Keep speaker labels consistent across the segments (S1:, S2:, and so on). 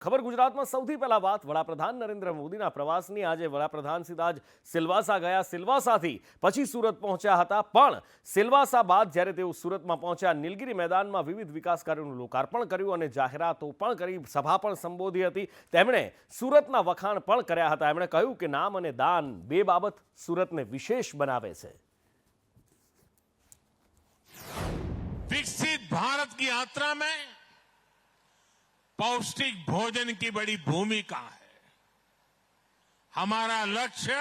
S1: ખબર ગુજરાતમાં સૌથી પહેલા વાત વડાપ્રધાન નરેન્દ્ર મોદીના પ્રવાસની। આજે વડાપ્રધાન સીધા જ સિલવાસા ગયા, સિલવાસાથી પછી સુરત પહોંચ્યા હતા, પણ સિલવાસા બાદ જ્યારે તેઓ સુરતમાં પહોંચ્યા, નીલગિરી મેદાનમાં વિવિધ વિકાસ કાર્યોનું લોકાર્પણ કર્યું અને જાહેરાતો પણ કરી, સભા પણ સંબોધી હતી। તેમણે સુરતના વખાણ પણ કર્યા હતા। એમણે કહ્યું કે નામ અને દાન બે બાબત સુરતને વિશેષ બનાવે છે।
S2: विकसित भारत की यात्रा में पौष्टिक भोजन की बड़ी भूमिका है। हमारा लक्ष्य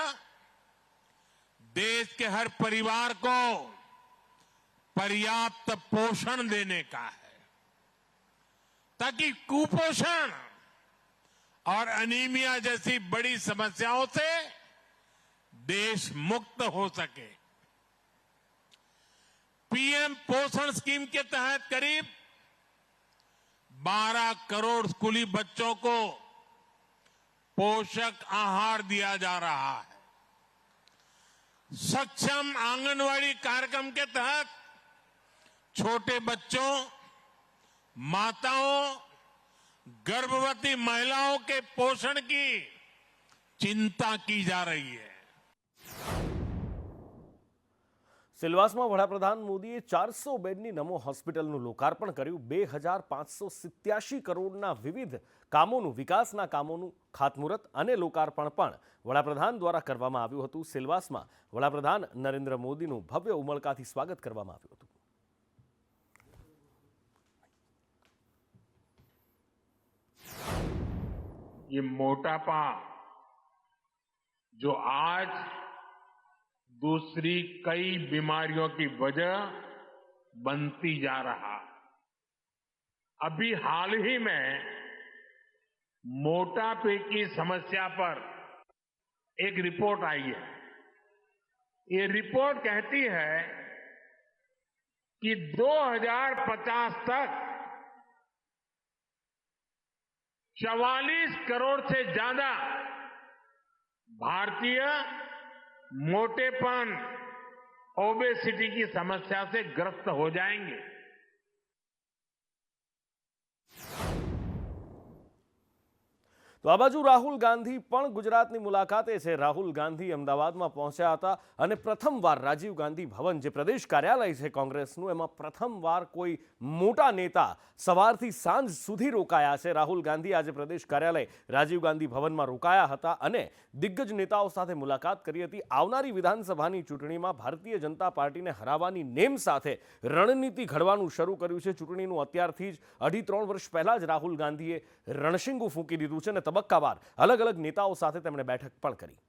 S2: देश के हर परिवार को पर्याप्त पोषण देने का है, ताकि कुपोषण और अनीमिया जैसी बड़ी समस्याओं से देश मुक्त हो सके। पीएम पोषण स्कीम के तहत करीब 12 करोड़ स्कूली बच्चों को पोषक आहार दिया जा रहा है। सक्षम आंगनवाड़ी कार्यक्रम के तहत छोटे बच्चों, माताओं, गर्भवती महिलाओं के पोषण की चिंता की जा रही है।
S1: સિલવાસમાં વડાપ્રધાન મોદીએ 400 બેડની નમો હોસ્પિટલનું લોકાર્પણ કર્યું। 2587 કરોડના વિવિધ કામોનું, વિકાસના કામોનું ખાતમુહૂર્ત અને લોકાર્પણ પણ વડાપ્રધાન દ્વારા કરવામાં આવ્યું હતું। સિલવાસમાં વડાપ્રધાન નરેન્દ્ર મોદીનું ભવ્ય ઉમળકાથી સ્વાગત કરવામાં આવ્યું હતું।
S2: ये मोटापा जो आज दूसरी कई बीमारियों की वजह बनती जा रहा है। अभी हाल ही में मोटापे की समस्या पर एक रिपोर्ट आई है। ये रिपोर्ट कहती है कि 2050 तक 44 करोड़ से ज्यादा भारतीय मोटेपन, ओबेसिटी की समस्या से ग्रस्त हो जाएंगे।
S1: તો આ બાજુ રાહુલ ગાંધી પણ ગુજરાતની મુલાકાતે છે। રાહુલ ગાંધી અમદાવાદમાં પહોંચ્યા હતા અને પ્રથમવાર રાજીવ ગાંધી ભવન, જે પ્રદેશ કાર્યાલય છે કોંગ્રેસનું, એમાં પ્રથમવાર કોઈ મોટા नेता સવારથી સાંજ સુધી રોકાયા છે। રાહુલ ગાંધી આજે પ્રદેશ કાર્યાલય રાજીવ ગાંધી ભવનમાં રોકાયા હતા અને દિગ્ગજ નેતાઓ સાથે મુલાકાત કરી હતી। આવનારી વિધાનસભાની ચૂંટણીમાં ભારતીય જનતા પાર્ટીને હરાવવાની નેમ સાથે રણનીતિ ઘડવાનું શરૂ કર્યું છે। ચૂંટણીનું અત્યારથી જ 2.5-3 વર્ષ પહેલા જ રાહુલ ગાંધીએ રણશીંગું ફૂંકી દીધું છે અને તબક્કાવાર અલગ અલગ નેતાઓ સાથે તેમણે બેઠક પણ કરી।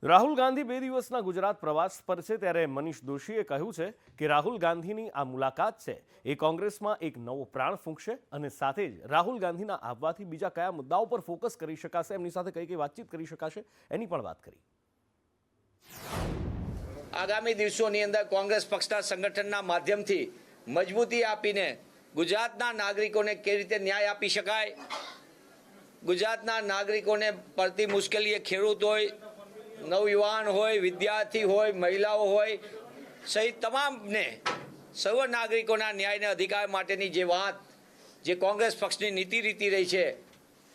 S1: રાહુલ ગાંધી 2 દિવસના ગુજરાત પ્રવાસ પર છે, ત્યારે મનીષ દોશીએ કહ્યું છે કે રાહુલ ગાંધીની આ મુલાકાત છે એ કોંગ્રેસમાં એક નવો પ્રાણ ફૂંકશે અને સાથે જ રાહુલ ગાંધીના આવવાથી બીજા કયા મુદ્દાઓ પર ફોકસ કરી શકાશે, એમની સાથે કઈ કઈ વાતચીત કરી શકાશે, એની પણ વાત કરી।
S3: આગામી દિવસોની અંદર કોંગ્રેસ પક્ષના સંગઠનના માધ્યમથી મજબૂતી આપીને ગુજરાતના નાગરિકોને કેવી રીતે ન્યાય આપી શકાય, ગુજરાતના નાગરિકોને પડતી મુશ્કેલી, ખેડૂત હોય, નવયુવાન હોય, વિદ્યાર્થી હોય, મહિલાઓ હોય સહિત તમામને સર્વ નાગરિકોના ન્યાયને અધિકાર માટેની જે વાત, જે કોંગ્રેસ પક્ષની નીતિ રીતિ રહી છે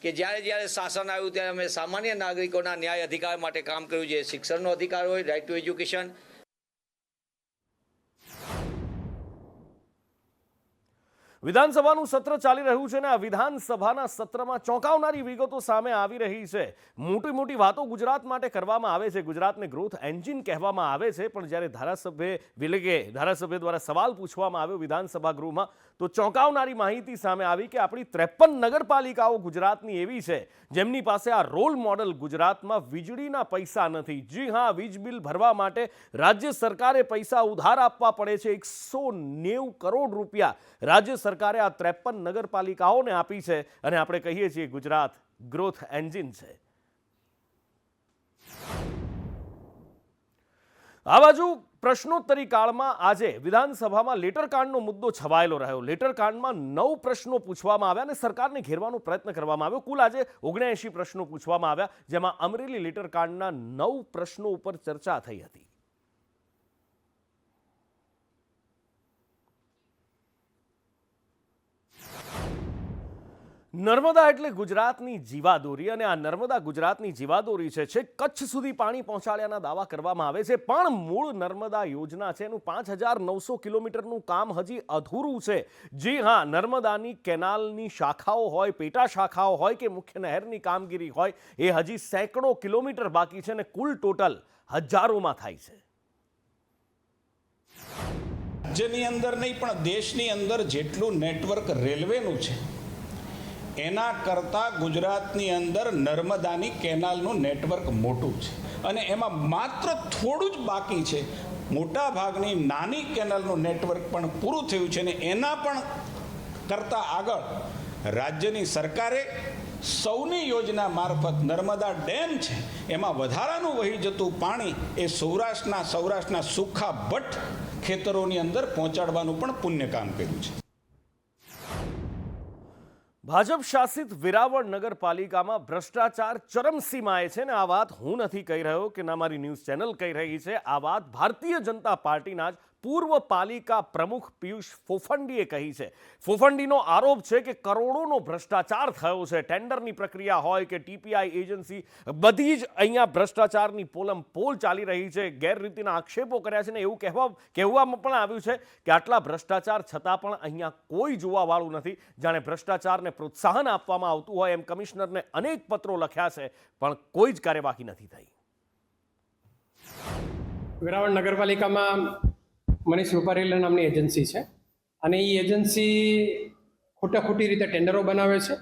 S3: કે જ્યારે જ્યારે શાસન આવ્યું ત્યારે અમે સામાન્ય નાગરિકોના ન્યાય અધિકાર માટે કામ કર્યું છે। શિક્ષણનો અધિકાર હોય, રાઇટ ટુ એજ્યુકેશન।
S1: વિધાનસભાનું સત્ર ચાલી રહ્યું છે અને આ વિધાનસભાના સત્રમાં ચોંકાવનારી વિગતો સામે આવી રહી છે। મોટી મોટી વાતો ગુજરાત માટે કરવામાં આવે છે, ગુજરાતને ગ્રોથ એન્જિન કહેવામાં આવે છે, પણ જ્યારે ધારાસભ્ય દ્વારા સવાલ પૂછવામાં આવ્યો વિધાનસભા ગૃહમાં, તો ચોંકાવનારી માહિતી સામે આવી કે આપણી 53 નગરપાલિકાઓ ગુજરાતની એવી છે જેમની પાસે આ રોલ મોડલ ગુજરાતમાં વીજળીના પૈસા નથી। જી હા, વીજ બિલ ભરવા માટે રાજ્ય સરકારે પૈસા ઉધાર આપવા પડે છે। 190 કરોડ રૂપિયા રાજ્ય સરકારે આ 53 નગરપાલિકાઓને આપી છે અને આપણે કહીએ છીએ ગુજરાત ગ્રોથ એન્જિન છે। આ બાજુ પ્રશ્નોત્તરી કાળમાં આજે વિધાનસભામાં લેટરકાંડનો મુદ્દો છવાયેલો રહ્યો. લેટરકાંડમાં 9 પ્રશ્નો પૂછવામાં આવ્યા અને સરકારને ઘેરવાનો પ્રયત્ન કરવામાં આવ્યો. કુલ આજે 79 પ્રશ્નો પૂછવામાં આવ્યા, જેમાં અમરેલી લેટરકાંડના 9 પ્રશ્નો ઉપર ચર્ચા થઈ હતી. નર્મદા એટલે ગુજરાતની જીવાદોરી અને આ નર્મદા ગુજરાતની જીવાદોરી છે. છેક કચ્છ સુધી પાણી પહોંચાડ્યાના દાવા કરવામાં આવે છે, પણ મૂળ નર્મદા યોજના છે એનું 5900 કિલોમીટરનું કામ હજી અધૂરું છે. જી હા, નર્મદાની કેનાલની શાખાઓ હોય, પેટા શાખાઓ હોય કે મુખ્ય નહેરની કામગીરી હોય, એ હજી સેંકડો કિલોમીટર બાકી છે અને કુલ ટોટલ હજારોમાં થાય છે.
S4: રાજ્યની અંદર નહીં પણ દેશની અંદર જેટલું નેટવર્ક રેલવેનું છે એના કરતાં ગુજરાતની અંદર નર્મદાની કેનાલનું નેટવર્ક મોટું છે અને એમાં માત્ર થોડું જ બાકી છે. મોટા ભાગની નાની કેનાલનું નેટવર્ક પણ પૂરું થયું છે અને એના પણ કરતાં આગળ રાજ્યની સરકારે સૌની યોજના મારફત નર્મદા ડેમ છે એમાં વધારાનું વહી જતું પાણી એ સૌરાષ્ટ્રના સુખા ભટ્ટ ખેતરોની અંદર પહોંચાડવાનું પણ પુણ્ય કામ કર્યું છે.
S1: ભાજપ શાસિત વેરાવળ નગરપાલિકામાં ભ્રષ્ટાચાર ચરમસીમાએ છે ને આ વાત હું નથી કહી રહ્યો કે ના મારી ન્યૂઝ ચેનલ કહી રહી છે. આ વાત ભારતીય જનતા પાર્ટીના જ પૂર્વ પાલિકા પ્રમુખ પિયુષ ફોફંડીએ કહી છે. ફોફંડીનો આરોપ છે કે કરોડોનો ભ્રષ્ટાચાર થયો છે. ટેન્ડરની પ્રક્રિયા હોય કે ટીપીઆઈ એજન્સી, બધી જ અહીંયા ભ્રષ્ટાચારની પોલ ચાલી રહી છે. ગેરરીતિના આક્ષેપો કર્યા છે ને એવું કહેવામાં પણ આવ્યું છે કે આટલા ભ્રષ્ટાચાર છતાં પણ અહીંયા કોઈ જોવાવાળું નથી. જાણે ભ્રષ્ટાચારને પ્રોત્સાહન આપવામાં આવતું હોય એમ કમિશનરને અનેક પત્રો લખ્યા છે, પણ કોઈ જ કાર્યવાહી નથી થઈ.
S5: વેરાવળ નગરપાલિકામાં મનીષ રૂપારેલા નામની એજન્સી છે અને એ એજન્સી ખોટી રીતે ટેન્ડરો બનાવે છે.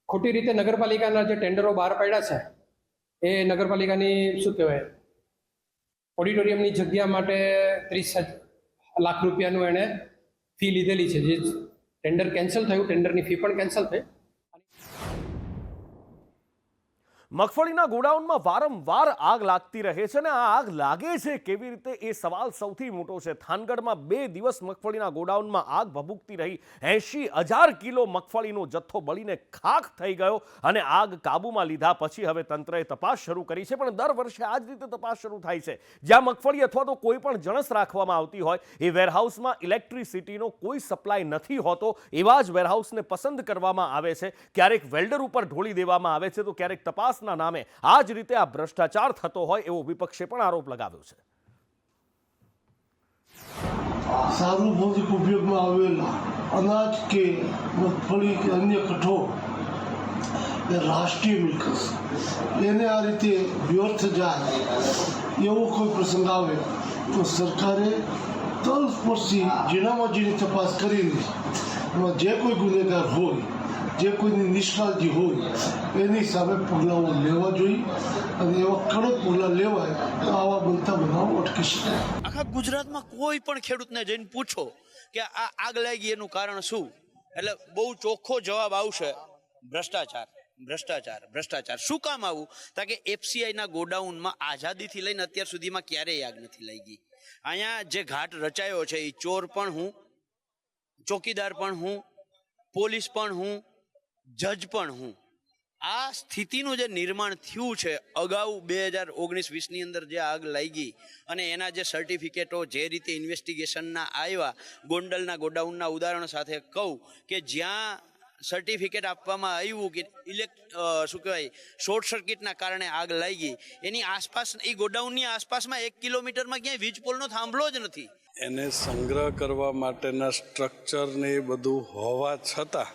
S5: ખોટી રીતે નગરપાલિકાના જે ટેન્ડરો બહાર પાડ્યા છે એ નગરપાલિકાની શું કહેવાય ઓડિટોરિયમની જગ્યા માટે 30 લાખ રૂપિયાનું એણે ફી લીધેલી છે. જે ટેન્ડર કેન્સલ થયું, ટેન્ડરની ફી પણ કેન્સલ થઈ.
S1: મગફળીના ગોડાઉનમાં વારંવાર આગ લાગતી રહે છે અને આ આગ લાગે છે કેવી રીતે એ સવાલ સૌથી મોટો છે. થાનગઢમાં 2 દિવસ મગફળીના ગોડાઉનમાં આગ ભભૂકતી રહી. 80,000 કિલો મગફળીનો જથ્થો બળીને ખાખ થઈ ગયો અને આગ કાબૂમાં લીધા પછી હવે તંત્રએ તપાસ શરૂ કરી છે. પણ દર વર્ષે આ જ રીતે તપાસ શરૂ થાય છે. જ્યાં મગફળી અથવા તો કોઈ પણ જણસ રાખવામાં આવતી હોય એ વેરહાઉસમાં ઇલેક્ટ્રિસિટીનો કોઈ સપ્લાય નથી હોતો. એવા જ વેરહાઉસને પસંદ કરવામાં આવે છે. ક્યારેક વેલ્ડર ઉપર ઢોળી દેવામાં આવે છે તો ક્યારેક તપાસ નામે આ જ રીતે આ ભ્રષ્ટાચાર થતો હોય એવો વિપક્ષે પણ આરોપ લગાવ્યો છે.
S6: સાર્વભૌમિક ઉપયોગમાં આવેલા અનાજ કે મગફળી કે અન્ય કઠોળ એ રાષ્ટ્રીય મિલકત, એને આ રીતે વ્યર્થ જાય એવો કોઈ પ્રસંગ આવે તો સરકારે તલસ્પર્શી ઝીણામાં ઝીણી તપાસ કરીને એમાં જે કોઈ ગુનેગાર હોય, જે કોઈની નિષ્કાળજી હોય એની સામે પગલાઓ લેવા જોઈએ અને એવા કડક પગલાં લેવાય તો આવા બનતા બનાવો અટકી શકાય.
S7: આખા ગુજરાતમાં કોઈ પણ ખેડૂતને જઈને પૂછો કે આ આગ લાગી એનું કારણ શું, એટલે બહુ ચોખ્ખો જવાબ આવશે, ભ્રષ્ટાચાર. શું કામ આવું? કારણ કે એફસીઆઈના ગોડાઉનમાં આઝાદીથી લઈને અત્યાર સુધીમાં ક્યારેય આગ નથી લાગી. અહીંયા જે ઘાટ રચાયો છે એ ચોર પણ હું, ચોકીદાર પણ હું, પોલીસ પણ હું, જજ પણ હું. આ સ્થિતિનું જે નિર્માણ થયું છે અગાઉ 2019-20ની અંદર જે આગ લાગી અને એના જે સર્ટિફિકેટો જે રીતે ઇન્વેસ્ટિગેશનના આવ્યા, ગોંડલના ગોડાઉનના ઉદાહરણ સાથે કહું કે જ્યાં સર્ટિફિકેટ આપવામાં આવ્યું કે શું કહેવાય શોર્ટ સર્કિટના કારણે આગ લાગી, એની આસપાસ એ ગોડાઉનની આસપાસમાં 1 કિલોમીટરમાં ક્યાંય વીજ પોલનો થાંભલો જ નથી.
S8: એને સંગ્રહ કરવા માટેના સ્ટ્રક્ચર ને એ બધું હોવા છતાં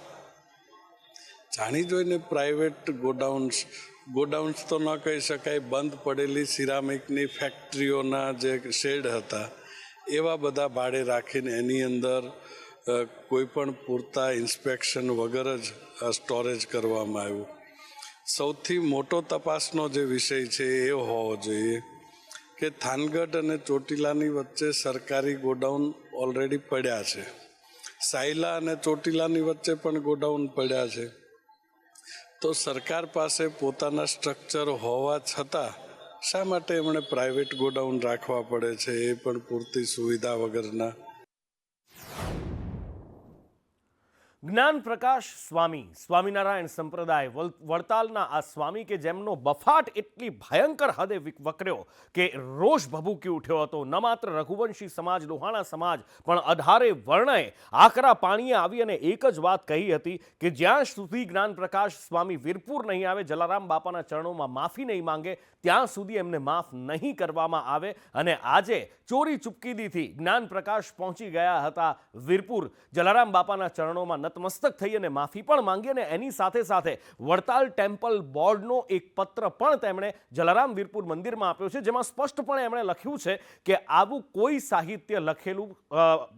S8: જાણી જોઈને પ્રાઇવેટ ગોડાઉન્સ તો ન કહી શકાય, બંધ પડેલી સિરામિકની ફેક્ટરીઓના જે શેડ હતા એવા બધા ભાડે રાખીને એની અંદર કોઈ પણ પૂરતા ઇન્સ્પેક્શન વગર જ સ્ટોરેજ કરવામાં આવ્યું. સૌથી મોટો તપાસનો જે વિષય છે એ હોવો જોઈએ કે થાનગઢ અને ચોટીલાની વચ્ચે સરકારી ગોડાઉન ઓલરેડી પડ્યા છે. સાયલા અને ચોટીલાની વચ્ચે પણ ગોડાઉન પડ્યા છે. તો સરકાર પાસે પોતાના સ્ટ્રક્ચર હોવા છતાં શા માટે એમણે પ્રાઇવેટ ગોડાઉન રાખવા પડે છે, એ પણ પૂરતી સુવિધા વગરના.
S1: જ્ઞાન પ્રકાશ સ્વામી, સ્વામિનારાયણ સંપ્રદાય વડતાલના આ સ્વામી કે જેમનો બફાટ એટલી ભયંકર હદે વકર્યો કે રોષ ભભૂકી ઉઠ્યો હતો. ન માત્ર રઘુવંશી સમાજ, લોહાણા સમાજ પણ અઢારે વર્ણએ આકરા પાણીએ આવી અને એક જ વાત કહી હતી કે જ્યાં સુધી જ્ઞાન પ્રકાશ સ્વામી વીરપુર નહીં આવે, જલારામ બાપાના ચરણોમાં માફી નહીં માંગે, ત્યાં સુધી એમને માફ નહીં કરવામાં આવે. અને આજે ચોરી ચૂપકીદીથી જ્ઞાન પ્રકાશ પહોંચી ગયા હતા વીરપુર, જલારામ બાપાના ચરણોમાં નતમસ્તક થઈ અને માફી પણ માંગી. અને એની સાથે સાથે વડતાલ ટેમ્પલ બોર્ડનો એક પત્ર પણ તેમણે જલારામ વીરપુર મંદિરમાં આપ્યો છે, જેમાં સ્પષ્ટપણે એમણે લખ્યું છે કે આવું કોઈ સાહિત્ય લખેલું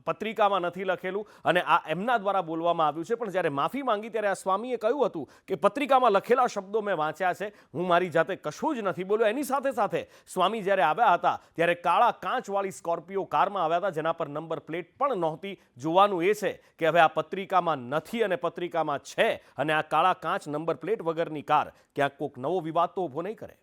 S1: પત્રિકામાં નથી લખેલું અને આ એમના દ્વારા બોલવામાં આવ્યું છે. પણ જ્યારે માફી માંગી ત્યારે આ સ્વામીએ કહ્યું હતું કે પત્રિકામાં લખેલા શબ્દો મેં વાંચ્યા છે, હું મારી જાતે કશું જ નથી બોલ્યો. એની સાથે સાથે સ્વામી જ્યારે આવ્યા હતા ત્યારે કાળા કાચવાળી સ્કોર્પિયો કારમાં આવ્યા હતા, જેના પર નંબર પ્લેટ પણ નહોતી. જોવાનું એ છે કે હવે આ પત્રિકામાં નથી અને પત્રિકામાં છે, અને આ કાળા કાચ નંબર પ્લેટ વગરની કાર ક્યાંક કોઈક નવો વિવાદ તો ઊભો નહીં કરે.